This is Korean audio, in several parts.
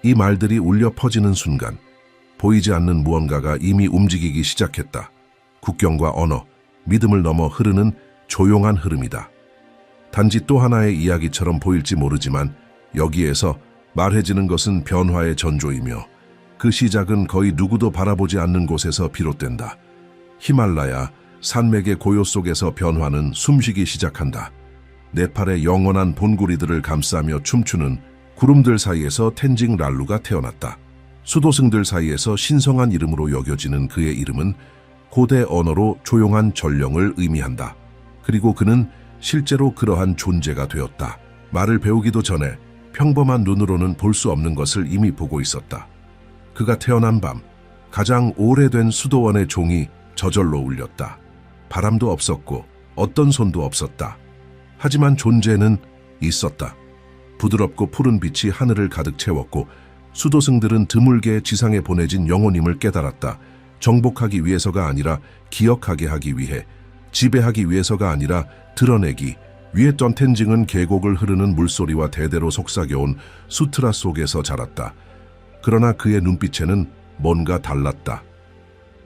이 말들이 울려 퍼지는 순간 보이지 않는 무언가가 이미 움직이기 시작했다. 국경과 언어, 믿음을 넘어 흐르는 조용한 흐름이다. 단지 또 하나의 이야기처럼 보일지 모르지만 여기에서 말해지는 것은 변화의 전조이며 그 시작은 거의 누구도 바라보지 않는 곳에서 비롯된다. 히말라야, 산맥의 고요 속에서 변화는 숨쉬기 시작한다. 네팔의 영원한 본구리들을 감싸며 춤추는 구름들 사이에서 텐징 랄루가 태어났다. 수도승들 사이에서 신성한 이름으로 여겨지는 그의 이름은 고대 언어로 조용한 전령을 의미한다. 그리고 그는 실제로 그러한 존재가 되었다. 말을 배우기도 전에 평범한 눈으로는 볼 수 없는 것을 이미 보고 있었다. 그가 태어난 밤, 가장 오래된 수도원의 종이 저절로 울렸다. 바람도 없었고 어떤 손도 없었다. 하지만 존재는 있었다. 부드럽고 푸른 빛이 하늘을 가득 채웠고 수도승들은 드물게 지상에 보내진 영혼임을 깨달았다. 정복하기 위해서가 아니라 기억하게 하기 위해, 지배하기 위해서가 아니라 드러내기 위했던 텐징은 계곡을 흐르는 물소리와 대대로 속삭여온 수트라 속에서 자랐다. 그러나 그의 눈빛에는 뭔가 달랐다.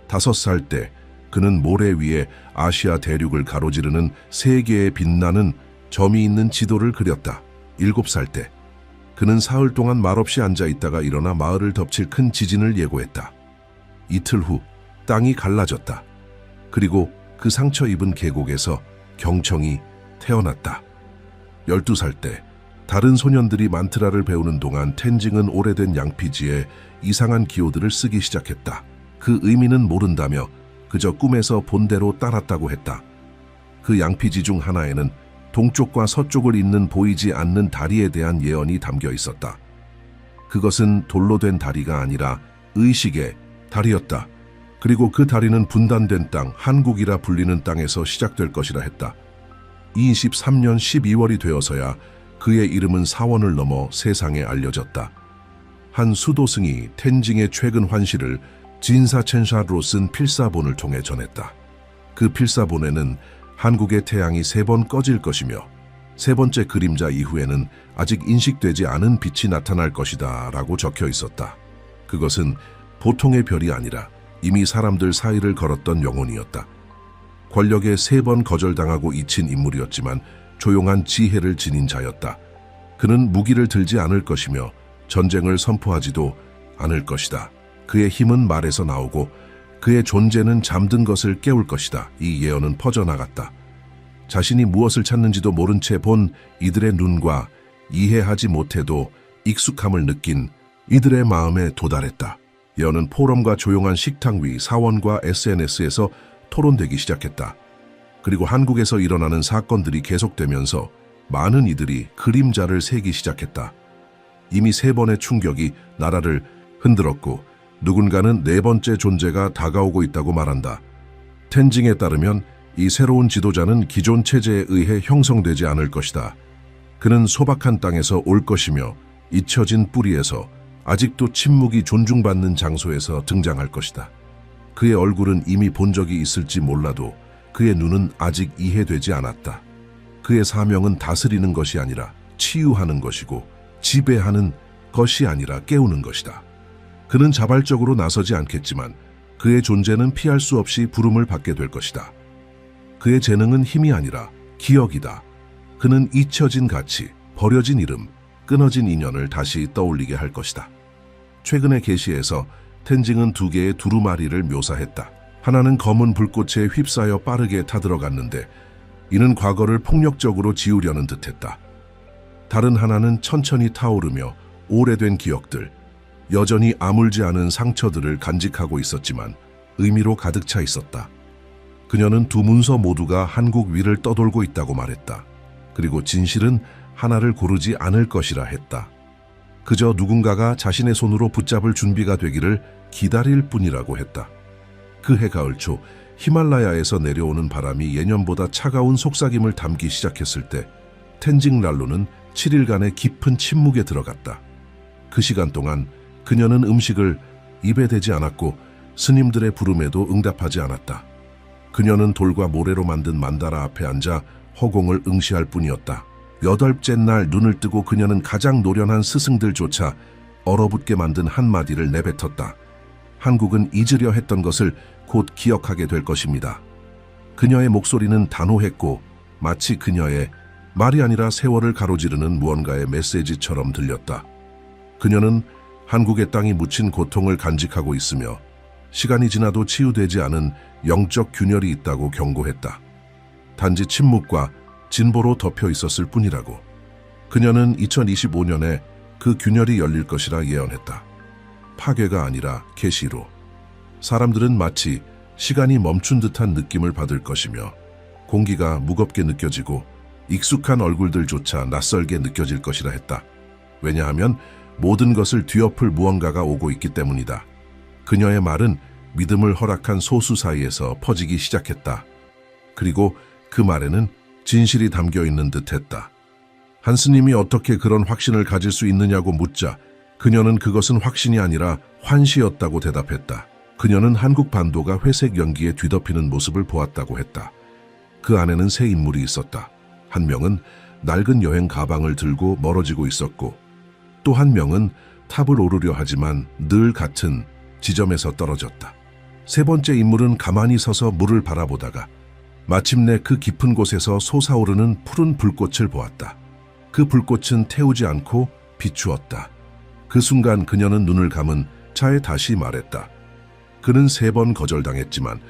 5살 때 그는 모래 위에 아시아 대륙을 가로지르는 세 개의 빛나는 점이 있는 지도를 그렸다. 7살 때 그는 사흘 동안 말없이 앉아있다가 일어나 마을을 덮칠 큰 지진을 예고했다. 이틀 후 땅이 갈라졌다. 그리고 그 상처 입은 계곡에서 경청이 태어났다. 12살 때 다른 소년들이 만트라를 배우는 동안 텐징은 오래된 양피지에 이상한 기호들을 쓰기 시작했다. 그 의미는 모른다며 그저 꿈에서 본대로 따랐다고 했다. 그 양피지 중 하나에는 동쪽과 서쪽을 잇는 보이지 않는 다리에 대한 예언이 담겨 있었다. 그것은 돌로 된 다리가 아니라 의식의 다리였다. 그리고 그 다리는 분단된 땅, 한국이라 불리는 땅에서 시작될 것이라 했다. 23년 12월이 되어서야 그의 이름은 사원을 넘어 세상에 알려졌다. 한 수도승이 텐징의 최근 환시를 진사첸샤로 쓴 필사본을 통해 전했다. 그 필사본에는 한국의 태양이 3번 꺼질 것이며 3번째 그림자 이후에는 아직 인식되지 않은 빛이 나타날 것이다 라고 적혀 있었다. 그것은 보통의 별이 아니라 이미 사람들 사이를 걸었던 영혼이었다. 권력에 3번 거절당하고 잊힌 인물이었지만 조용한 지혜를 지닌 자였다. 그는 무기를 들지 않을 것이며 전쟁을 선포하지도 않을 것이다. 그의 힘은 말에서 나오고 그의 존재는 잠든 것을 깨울 것이다. 이 예언은 퍼져나갔다. 자신이 무엇을 찾는지도 모른 채 본 이들의 눈과 이해하지 못해도 익숙함을 느낀 이들의 마음에 도달했다. 예언은 포럼과 조용한 식탁 위 사원과 SNS에서 토론되기 시작했다. 그리고 한국에서 일어나는 사건들이 계속되면서 많은 이들이 그림자를 세기 시작했다. 이미 3번의 충격이 나라를 흔들었고 누군가는 4번째 존재가 다가오고 있다고 말한다. 텐징에 따르면 이 새로운 지도자는 기존 체제에 의해 형성되지 않을 것이다. 그는 소박한 땅에서 올 것이며 잊혀진 뿌리에서 아직도 침묵이 존중받는 장소에서 등장할 것이다. 그의 얼굴은 이미 본 적이 있을지 몰라도 그의 눈은 아직 이해되지 않았다. 그의 사명은 다스리는 것이 아니라 치유하는 것이고 지배하는 것이 아니라 깨우는 것이다. 그는 자발적으로 나서지 않겠지만 그의 존재는 피할 수 없이 부름을 받게 될 것이다. 그의 재능은 힘이 아니라 기억이다. 그는 잊혀진 가치, 버려진 이름, 끊어진 인연을 다시 떠올리게 할 것이다. 최근의 계시에서 텐징은 2개의 두루마리를 묘사했다. 하나는 검은 불꽃에 휩싸여 빠르게 타들어갔는데 이는 과거를 폭력적으로 지우려는 듯했다. 다른 하나는 천천히 타오르며 오래된 기억들, 여전히 아물지 않은 상처들을 간직하고 있었지만 의미로 가득 차 있었다. 그녀는 2 문서 모두가 한국 위를 떠돌고 있다고 말했다. 그리고 진실은 하나를 고르지 않을 것이라 했다. 그저 누군가가 자신의 손으로 붙잡을 준비가 되기를 기다릴 뿐이라고 했다. 그해 가을 초 히말라야에서 내려오는 바람이 예년보다 차가운 속삭임을 담기 시작했을 때 텐징 랄루는 7일간의 깊은 침묵에 들어갔다. 그 시간 동안 그녀는 음식을 입에 대지 않았고 스님들의 부름에도 응답하지 않았다. 그녀는 돌과 모래로 만든 만다라 앞에 앉아 허공을 응시할 뿐이었다. 8째 날 눈을 뜨고 그녀는 가장 노련한 스승들조차 얼어붙게 만든 한마디를 내뱉었다. 한국은 잊으려 했던 것을 곧 기억하게 될 것입니다. 그녀의 목소리는 단호했고 마치 그녀의 말이 아니라 세월을 가로지르는 무언가의 메시지처럼 들렸다. 그녀는 한국의 땅이 묻힌 고통을 간직하고 있으며 시간이 지나도 치유되지 않은 영적 균열이 있다고 경고했다. 단지 침묵과 진보로 덮여 있었을 뿐이라고. 그녀는 2025년에 그 균열이 열릴 것이라 예언했다. 파괴가 아니라 계시로. 사람들은 마치 시간이 멈춘 듯한 느낌을 받을 것이며 공기가 무겁게 느껴지고 익숙한 얼굴들조차 낯설게 느껴질 것이라 했다. 왜냐하면 모든 것을 뒤엎을 무언가가 오고 있기 때문이다. 그녀의 말은 믿음을 허락한 소수 사이에서 퍼지기 시작했다. 그리고 그 말에는 진실이 담겨 있는 듯했다. 한 스님이 어떻게 그런 확신을 가질 수 있느냐고 묻자 그녀는 그것은 확신이 아니라 환시였다고 대답했다. 그녀는 한국 반도가 회색 연기에 뒤덮이는 모습을 보았다고 했다. 그 안에는 세 인물이 있었다. 한 명은 낡은 여행 가방을 들고 멀어지고 있었고 또 한 명은 탑을 오르려 하지만 늘 같은 지점에서 떨어졌다. 세 번째 인물은 가만히 서서 물을 바라보다가 마침내 그 깊은 곳에서 솟아오르는 푸른 불꽃을 보았다. 그 불꽃은 태우지 않고 비추었다. 그 순간 그녀는 눈을 감은 차에 다시 말했다. 그는 3번 거절당했지만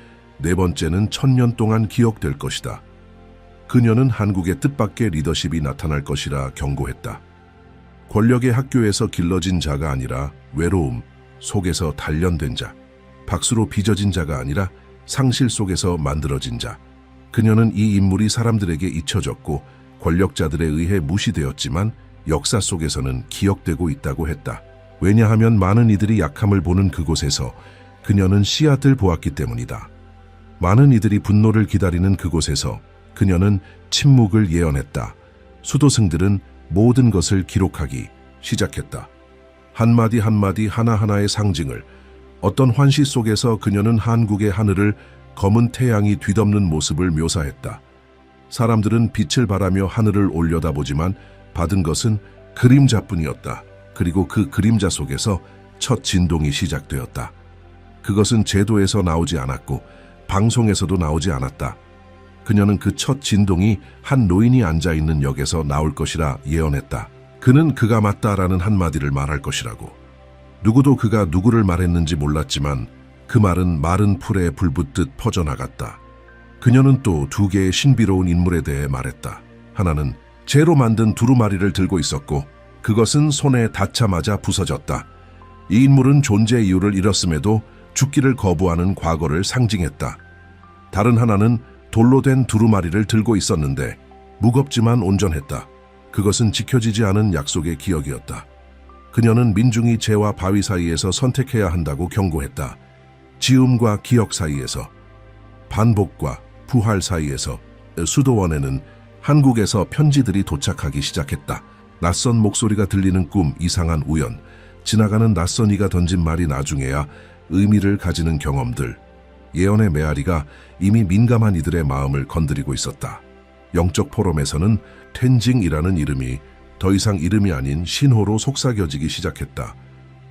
4번째는 1000년 동안 기억될 것이다. 그녀는 한국의 뜻밖의 리더십이 나타날 것이라 경고했다. 권력의 학교에서 길러진 자가 아니라 외로움 속에서 단련된 자, 박수로 빚어진 자가 아니라 상실 속에서 만들어진 자. 그녀는 이 인물이 사람들에게 잊혀졌고 권력자들에 의해 무시되었지만 역사 속에서는 기억되고 있다고 했다. 왜냐하면 많은 이들이 약함을 보는 그곳에서 그녀는 씨앗을 보았기 때문이다. 많은 이들이 분노를 기다리는 그곳에서 그녀는 침묵을 예언했다. 수도승들은 모든 것을 기록하기 시작했다. 한마디 한마디 하나하나의 상징을, 어떤 환시 속에서 그녀는 한국의 하늘을 검은 태양이 뒤덮는 모습을 묘사했다. 사람들은 빛을 바라며 하늘을 올려다보지만 받은 것은 그림자뿐이었다. 그리고 그 그림자 속에서 첫 진동이 시작되었다. 그것은 제도에서 나오지 않았고 방송에서도 나오지 않았다. 그녀는 그 첫 진동이 한 노인이 앉아있는 역에서 나올 것이라 예언했다. 그는 그가 맞다라는 한마디를 말할 것이라고. 누구도 그가 누구를 말했는지 몰랐지만 그 말은 마른 풀에 불붙듯 퍼져나갔다. 그녀는 또 2개의 신비로운 인물에 대해 말했다. 하나는 재로 만든 두루마리를 들고 있었고 그것은 손에 닿자마자 부서졌다. 이 인물은 존재 이유를 잃었음에도 죽기를 거부하는 과거를 상징했다. 다른 하나는 돌로 된 두루마리를 들고 있었는데 무겁지만 온전했다. 그것은 지켜지지 않은 약속의 기억이었다. 그녀는 민중이 재와 바위 사이에서 선택해야 한다고 경고했다. 지음과 기억 사이에서, 반복과 부활 사이에서. 수도원에는 한국에서 편지들이 도착하기 시작했다. 낯선 목소리가 들리는 꿈, 이상한 우연, 지나가는 낯선 이가 던진 말이 나중에야 의미를 가지는 경험들. 예언의 메아리가 이미 민감한 이들의 마음을 건드리고 있었다. 영적 포럼에서는 텐징이라는 이름이 더 이상 이름이 아닌 신호로 속삭여지기 시작했다.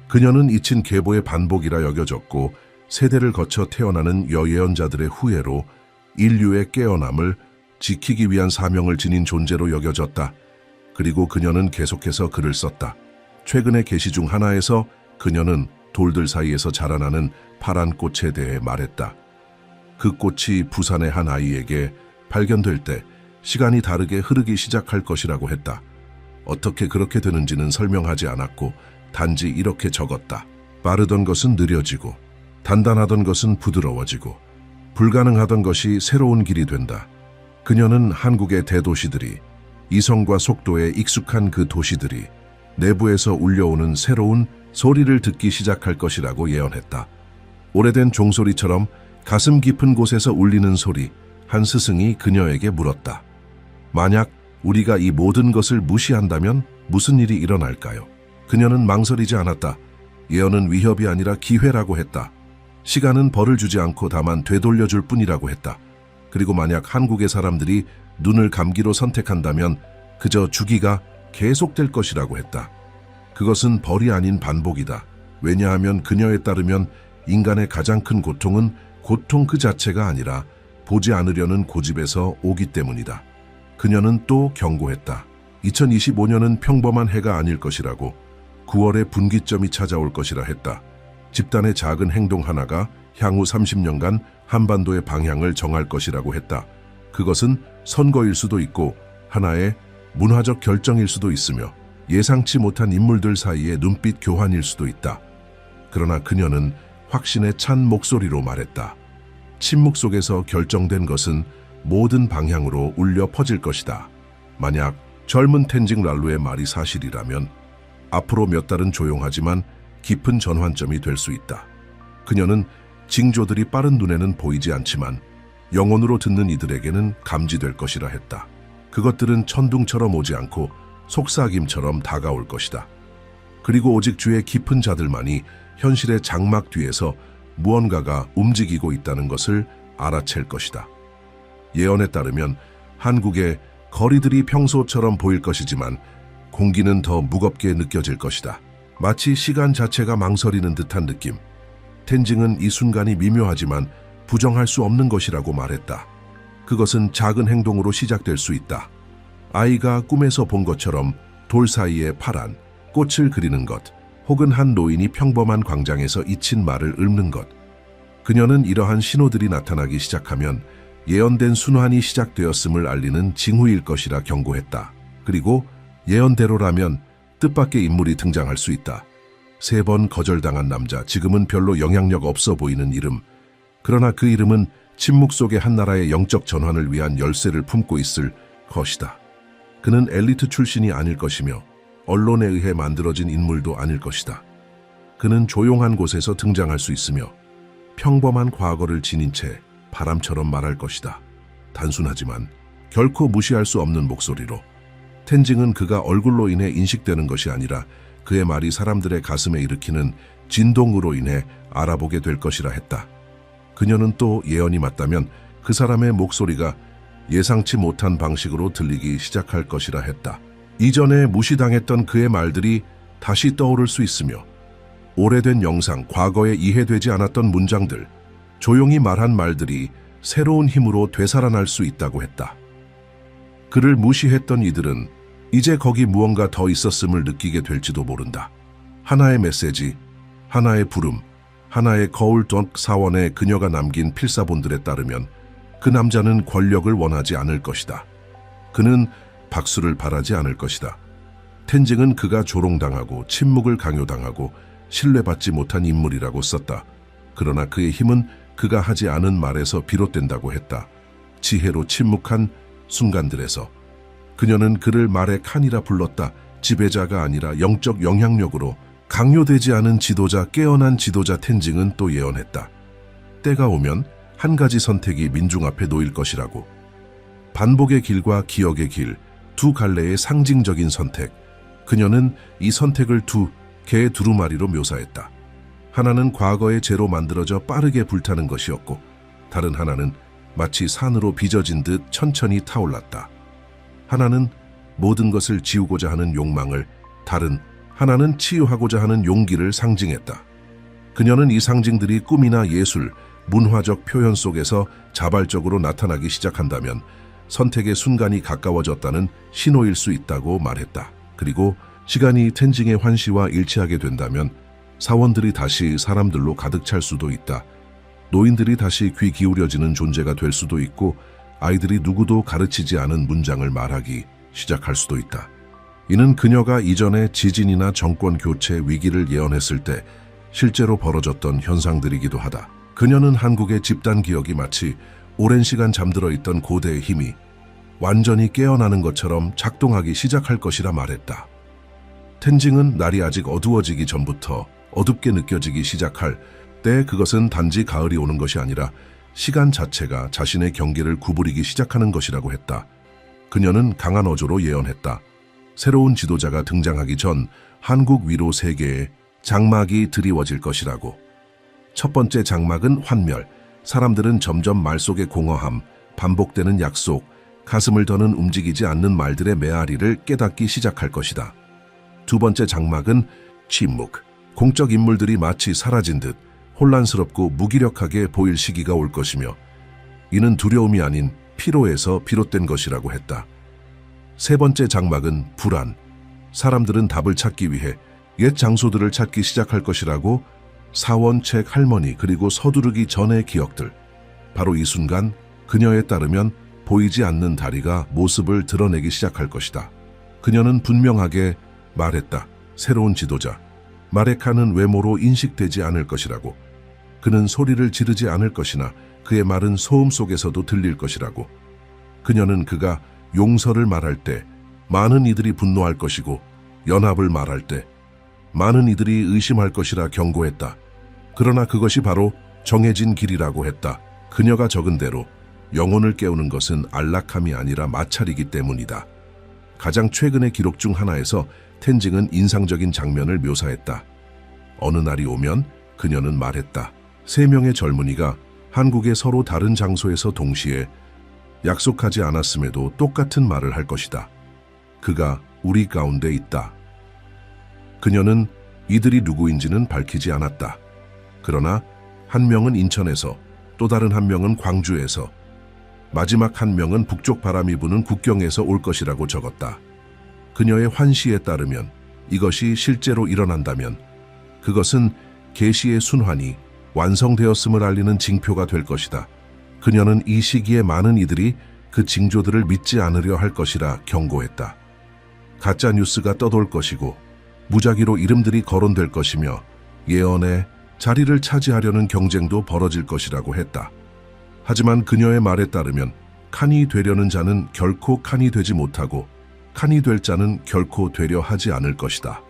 그녀는 잊힌 계보의 반복이라 여겨졌고 세대를 거쳐 태어나는 여예언자들의 후예로 인류의 깨어남을 지키기 위한 사명을 지닌 존재로 여겨졌다. 그리고 그녀는 계속해서 글을 썼다. 최근의 게시 중 하나에서 그녀는 돌들 사이에서 자라나는 파란 꽃에 대해 말했다. 그 꽃이 부산의 한 아이에게 발견될 때 시간이 다르게 흐르기 시작할 것이라고 했다. 어떻게 그렇게 되는지는 설명하지 않았고 단지 이렇게 적었다. 빠르던 것은 느려지고 단단하던 것은 부드러워지고 불가능하던 것이 새로운 길이 된다. 그녀는 한국의 대도시들이, 이성과 속도에 익숙한 그 도시들이 내부에서 울려오는 새로운 소리를 듣기 시작할 것이라고 예언했다. 오래된 종소리처럼 가슴 깊은 곳에서 울리는 소리. 한 스승이 그녀에게 물었다. 만약 우리가 이 모든 것을 무시한다면 무슨 일이 일어날까요? 그녀는 망설이지 않았다. 예언은 위협이 아니라 기회라고 했다. 시간은 벌을 주지 않고 다만 되돌려줄 뿐이라고 했다. 그리고 만약 한국의 사람들이 눈을 감기로 선택한다면 그저 주기가 계속될 것이라고 했다. 그것은 벌이 아닌 반복이다. 왜냐하면 그녀에 따르면 인간의 가장 큰 고통은 고통 그 자체가 아니라 보지 않으려는 고집에서 오기 때문이다. 그녀는 또 경고했다. 2025년은 평범한 해가 아닐 것이라고, 9월에 분기점이 찾아올 것이라 했다. 집단의 작은 행동 하나가 향후 30년간 한반도의 방향을 정할 것이라고 했다. 그것은 선거일 수도 있고 하나의 문화적 결정일 수도 있으며 예상치 못한 인물들 사이의 눈빛 교환일 수도 있다. 그러나 그녀는 확신에 찬 목소리로 말했다. 침묵 속에서 결정된 것은 모든 방향으로 울려 퍼질 것이다. 만약 젊은 텐징 랄루의 말이 사실이라면 앞으로 몇 달은 조용하지만 깊은 전환점이 될 수 있다. 그녀는 징조들이 빠른 눈에는 보이지 않지만 영혼으로 듣는 이들에게는 감지될 것이라 했다. 그것들은 천둥처럼 오지 않고 속삭임처럼 다가올 것이다. 그리고 오직 주의 깊은 자들만이 현실의 장막 뒤에서 무언가가 움직이고 있다는 것을 알아챌 것이다. 예언에 따르면 한국의 거리들이 평소처럼 보일 것이지만 공기는 더 무겁게 느껴질 것이다. 마치 시간 자체가 망설이는 듯한 느낌. 텐징은 이 순간이 미묘하지만 부정할 수 없는 것이라고 말했다. 그것은 작은 행동으로 시작될 수 있다. 아이가 꿈에서 본 것처럼 돌 사이에 파란 꽃을 그리는 것, 혹은 한 노인이 평범한 광장에서 잊힌 말을 읊는 것. 그녀는 이러한 신호들이 나타나기 시작하면 예언된 순환이 시작되었음을 알리는 징후일 것이라 경고했다. 그리고 예언대로라면 뜻밖의 인물이 등장할 수 있다. 3번 거절당한 남자, 지금은 별로 영향력 없어 보이는 이름. 그러나 그 이름은 침묵 속의 한 나라의 영적 전환을 위한 열쇠를 품고 있을 것이다. 그는 엘리트 출신이 아닐 것이며 언론에 의해 만들어진 인물도 아닐 것이다. 그는 조용한 곳에서 등장할 수 있으며 평범한 과거를 지닌 채 바람처럼 말할 것이다. 단순하지만 결코 무시할 수 없는 목소리로. 텐징은 그가 얼굴로 인해 인식되는 것이 아니라 그의 말이 사람들의 가슴에 일으키는 진동으로 인해 알아보게 될 것이라 했다. 그녀는 또 예언이 맞다면 그 사람의 목소리가 예상치 못한 방식으로 들리기 시작할 것이라 했다. 이전에 무시당했던 그의 말들이 다시 떠오를 수 있으며 오래된 영상, 과거에 이해되지 않았던 문장들, 조용히 말한 말들이 새로운 힘으로 되살아날 수 있다고 했다. 그를 무시했던 이들은 이제 거기 무언가 더 있었음을 느끼게 될지도 모른다. 하나의 메시지, 하나의 부름, 하나의 거울 덕 사원에 그녀가 남긴 필사본들에 따르면 그 남자는 권력을 원하지 않을 것이다. 그는 박수를 바라지 않을 것이다. 텐징은 그가 조롱당하고 침묵을 강요당하고 신뢰받지 못한 인물이라고 썼다. 그러나 그의 힘은 그가 하지 않은 말에서 비롯된다고 했다. 지혜로 침묵한 순간들에서. 그녀는 그를 말의 칸이라 불렀다. 지배자가 아니라 영적 영향력으로 강요되지 않은 지도자, 깨어난 지도자. 텐징은 또 예언했다. 때가 오면 한 가지 선택이 민중 앞에 놓일 것이라고. 반복의 길과 기억의 길, 두 갈래의 상징적인 선택. 그녀는 이 선택을 두 개의 두루마리로 묘사했다. 하나는 과거의 죄로 만들어져 빠르게 불타는 것이었고 다른 하나는 마치 산으로 빚어진 듯 천천히 타올랐다. 하나는 모든 것을 지우고자 하는 욕망을, 다른 하나는 치유하고자 하는 용기를 상징했다. 그녀는 이 상징들이 꿈이나 예술, 문화적 표현 속에서 자발적으로 나타나기 시작한다면 선택의 순간이 가까워졌다는 신호일 수 있다고 말했다. 그리고 시간이 텐징의 환시와 일치하게 된다면 사원들이 다시 사람들로 가득 찰 수도 있다. 노인들이 다시 귀 기울여지는 존재가 될 수도 있고 아이들이 누구도 가르치지 않은 문장을 말하기 시작할 수도 있다. 이는 그녀가 이전에 지진이나 정권 교체 위기를 예언했을 때 실제로 벌어졌던 현상들이기도 하다. 그녀는 한국의 집단 기억이 마치 오랜 시간 잠들어 있던 고대의 힘이 완전히 깨어나는 것처럼 작동하기 시작할 것이라 말했다. 텐징은 날이 아직 어두워지기 전부터 어둡게 느껴지기 시작할 때 그것은 단지 가을이 오는 것이 아니라 시간 자체가 자신의 경계를 구부리기 시작하는 것이라고 했다. 그녀는 강한 어조로 예언했다. 새로운 지도자가 등장하기 전 한국 위로 세계에 장막이 드리워질 것이라고. 첫 번째 장막은 환멸. 사람들은 점점 말 속의 공허함, 반복되는 약속, 가슴을 더는 움직이지 않는 말들의 메아리를 깨닫기 시작할 것이다. 두 번째 장막은 침묵. 공적 인물들이 마치 사라진 듯 혼란스럽고 무기력하게 보일 시기가 올 것이며 이는 두려움이 아닌 피로에서 비롯된 것이라고 했다. 세 번째 장막은 불안. 사람들은 답을 찾기 위해 옛 장소들을 찾기 시작할 것이라고 사원책 할머니 그리고 서두르기 전의 기억들. 바로 이 순간 그녀에 따르면 보이지 않는 다리가 모습을 드러내기 시작할 것이다. 그녀는 분명하게 말했다. 새로운 지도자. 마레카는 외모로 인식되지 않을 것이라고. 그는 소리를 지르지 않을 것이나 그의 말은 소음 속에서도 들릴 것이라고. 그녀는 그가 용서를 말할 때 많은 이들이 분노할 것이고 연합을 말할 때 많은 이들이 의심할 것이라 경고했다. 그러나 그것이 바로 정해진 길이라고 했다. 그녀가 적은 대로 영혼을 깨우는 것은 안락함이 아니라 마찰이기 때문이다. 가장 최근의 기록 중 하나에서 텐징은 인상적인 장면을 묘사했다. 어느 날이 오면 그녀는 말했다. 3명의 젊은이가 한국의 서로 다른 장소에서 동시에 약속하지 않았음에도 똑같은 말을 할 것이다. 그가 우리 가운데 있다. 그녀는 이들이 누구인지는 밝히지 않았다. 그러나 한 명은 인천에서, 또 다른 한 명은 광주에서, 마지막 한 명은 북쪽 바람이 부는 국경에서 올 것이라고 적었다. 그녀의 환시에 따르면 이것이 실제로 일어난다면 그것은 계시의 순환이 완성되었음을 알리는 징표가 될 것이다. 그녀는 이 시기에 많은 이들이 그 징조들을 믿지 않으려 할 것이라 경고했다. 가짜 뉴스가 떠돌 것이고 무작위로 이름들이 거론될 것이며 예언의 자리를 차지하려는 경쟁도 벌어질 것이라고 했다. 하지만 그녀의 말에 따르면 칸이 되려는 자는 결코 칸이 되지 못하고 칸이 될 자는 결코 되려 하지 않을 것이다.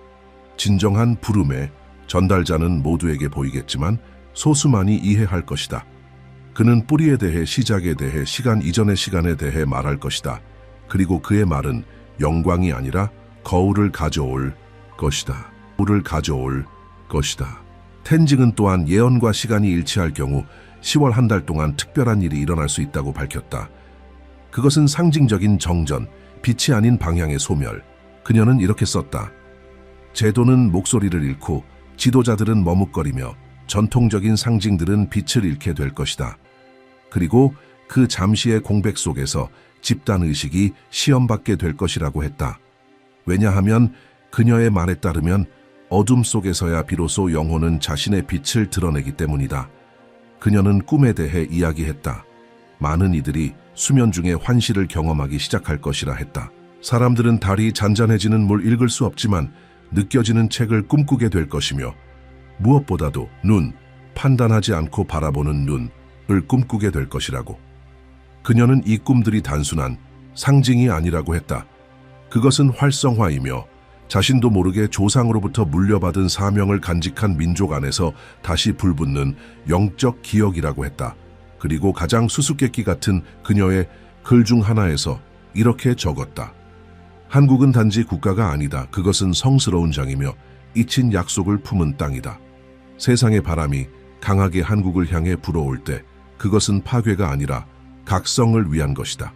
진정한 부름의 전달자는 모두에게 보이겠지만 소수만이 이해할 것이다. 그는 뿌리에 대해, 시작에 대해, 시간 이전의 시간에 대해 말할 것이다. 그리고 그의 말은 영광이 아니라 거울을 가져올 것이다. 거울을 가져올 것이다. 텐징은 또한 예언과 시간이 일치할 경우 10월 한 달 동안 특별한 일이 일어날 수 있다고 밝혔다. 그것은 상징적인 정전, 빛이 아닌 방향의 소멸. 그녀는 이렇게 썼다. 제도는 목소리를 잃고 지도자들은 머뭇거리며 전통적인 상징들은 빛을 잃게 될 것이다. 그리고 그 잠시의 공백 속에서 집단의식이 시험받게 될 것이라고 했다. 왜냐하면 그녀의 말에 따르면 어둠 속에서야 비로소 영혼은 자신의 빛을 드러내기 때문이다. 그녀는 꿈에 대해 이야기했다. 많은 이들이 수면 중에 환시를 경험하기 시작할 것이라 했다. 사람들은 달이 잔잔해지는 물 읽을 수 없지만 느껴지는 책을 꿈꾸게 될 것이며 무엇보다도 눈, 판단하지 않고 바라보는 눈을 꿈꾸게 될 것이라고. 그녀는 이 꿈들이 단순한 상징이 아니라고 했다. 그것은 활성화이며 자신도 모르게 조상으로부터 물려받은 사명을 간직한 민족 안에서 다시 불붙는 영적 기억이라고 했다. 그리고 가장 수수께끼 같은 그녀의 글 중 하나에서 이렇게 적었다. 한국은 단지 국가가 아니다. 그것은 성스러운 장이며 잊힌 약속을 품은 땅이다. 세상의 바람이 강하게 한국을 향해 불어올 때 그것은 파괴가 아니라 각성을 위한 것이다.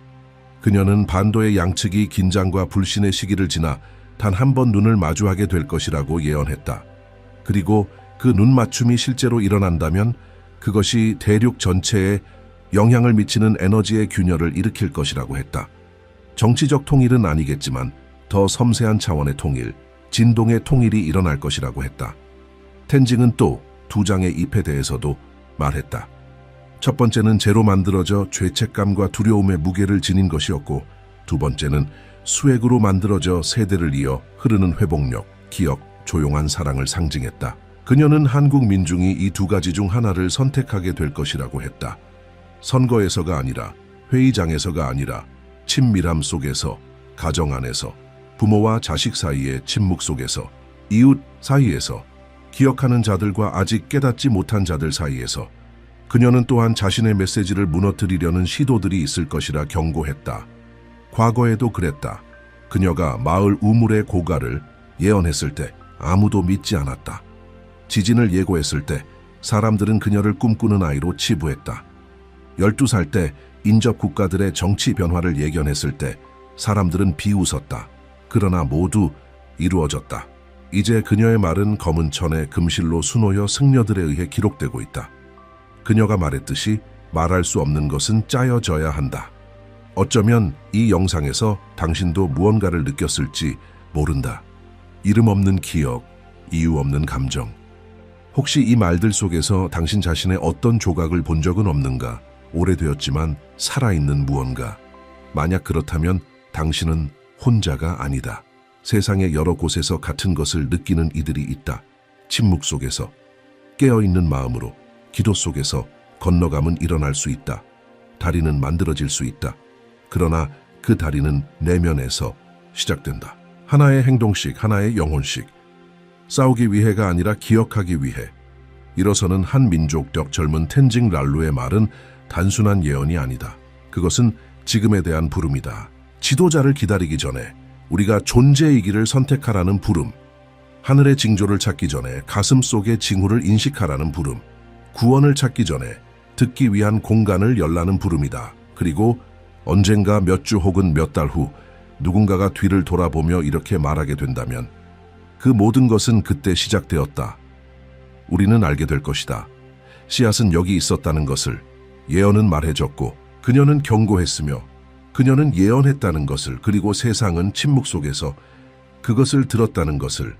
그녀는 반도의 양측이 긴장과 불신의 시기를 지나 단 한 번 눈을 마주하게 될 것이라고 예언했다. 그리고 그 눈 맞춤이 실제로 일어난다면 그것이 대륙 전체에 영향을 미치는 에너지의 균열을 일으킬 것이라고 했다. 정치적 통일은 아니겠지만 더 섬세한 차원의 통일, 진동의 통일이 일어날 것이라고 했다. 텐징은 또 두 장의 잎에 대해서도 말했다. 첫 번째는 재로 만들어져 죄책감과 두려움의 무게를 지닌 것이었고, 두 번째는 수액으로 만들어져 세대를 이어 흐르는 회복력, 기억, 조용한 사랑을 상징했다. 그녀는 한국 민중이 이 두 가지 중 하나를 선택하게 될 것이라고 했다. 선거에서가 아니라, 회의장에서가 아니라 친밀함 속에서, 가정 안에서, 부모와 자식 사이의 침묵 속에서, 이웃 사이에서, 기억하는 자들과 아직 깨닫지 못한 자들 사이에서. 그녀는 또한 자신의 메시지를 무너뜨리려는 시도들이 있을 것이라 경고했다. 과거에도 그랬다. 그녀가 마을 우물의 고가를 예언했을 때 아무도 믿지 않았다. 지진을 예고했을 때 사람들은 그녀를 꿈꾸는 아이로 치부했다. 12살 때 인접 국가들의 정치 변화를 예견했을 때 사람들은 비웃었다. 그러나 모두 이루어졌다. 이제 그녀의 말은 검은 천의 금실로 수놓여 승려들에 의해 기록되고 있다. 그녀가 말했듯이 말할 수 없는 것은 짜여져야 한다. 어쩌면 이 영상에서 당신도 무언가를 느꼈을지 모른다. 이름 없는 기억, 이유 없는 감정. 혹시 이 말들 속에서 당신 자신의 어떤 조각을 본 적은 없는가? 오래되었지만 살아있는 무언가. 만약 그렇다면 당신은 혼자가 아니다. 세상의 여러 곳에서 같은 것을 느끼는 이들이 있다. 침묵 속에서, 깨어있는 마음으로, 기도 속에서 건너감은 일어날 수 있다. 다리는 만들어질 수 있다. 그러나 그 다리는 내면에서 시작된다. 하나의 행동식, 하나의 영혼식. 싸우기 위해가 아니라 기억하기 위해. 일어서는 한 민족적 젊은 텐징 랄루의 말은 단순한 예언이 아니다. 그것은 지금에 대한 부름이다. 지도자를 기다리기 전에 우리가 존재이기를 선택하라는 부름. 하늘의 징조를 찾기 전에 가슴 속의 징후를 인식하라는 부름. 구원을 찾기 전에 듣기 위한 공간을 열라는 부름이다. 그리고 언젠가 몇 주 혹은 몇 달 후 누군가가 뒤를 돌아보며 이렇게 말하게 된다면 그 모든 것은 그때 시작되었다. 우리는 알게 될 것이다. 씨앗은 여기 있었다는 것을. 예언은 말해줬고 그녀는 경고했으며 그녀는 예언했다는 것을. 그리고 세상은 침묵 속에서 그것을 들었다는 것을.